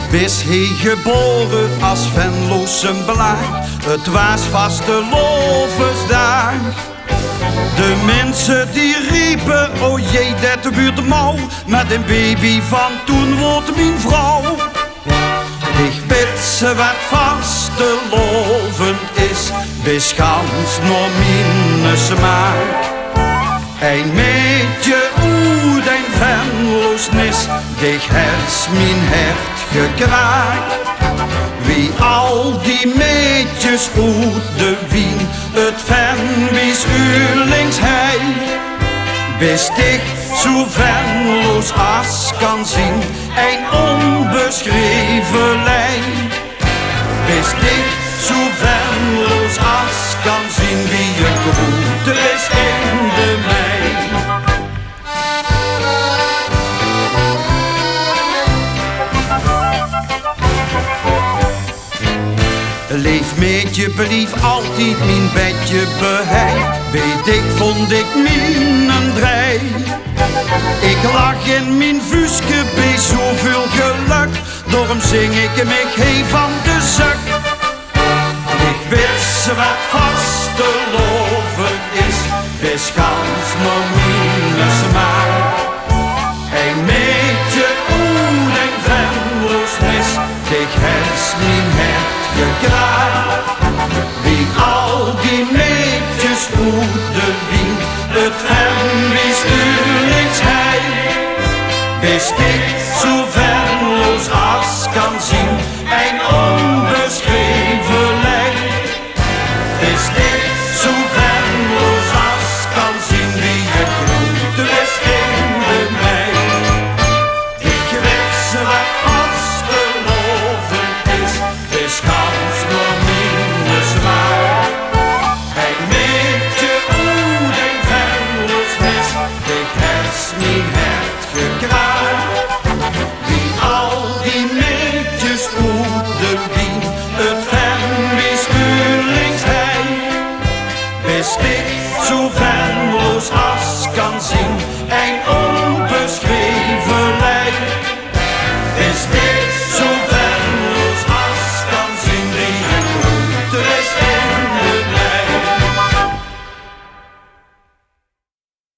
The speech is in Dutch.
Bis hij geboren als Venlose blaag, het was vaste lovensdag. De mensen die riepen, o jee, dat buurt mouw, met een baby van toen wordt mijn vrouw. Ik weet ze wat vastelovend is, beschans nog mijn smaak. Een meetje oe den Venloosnis, dich has mijn hart gekraakt. Wie al die meetjes uit de wien, het Venwies uurlings hei. Wist ik zo Venloos als kan zien, een onbeschreven lijn. Wist ik zo Venloos als kan zien, wie je goed is in de mijn. Leef met je brief altijd mijn bedje beheid. Weet ik, vond ik mijn drei. Ik lach in mijn vuske bij zoveel geluk. Daarom zing ik mij heen van de zak. Ik weet ze wat vastelovend is, beschans nog mijn smaak. Een meetje oe den Venloosnis, dich has mijn hart gekraakt. Wie al die meetjes uit de wien, het Venwies uurlings hei. Wist ik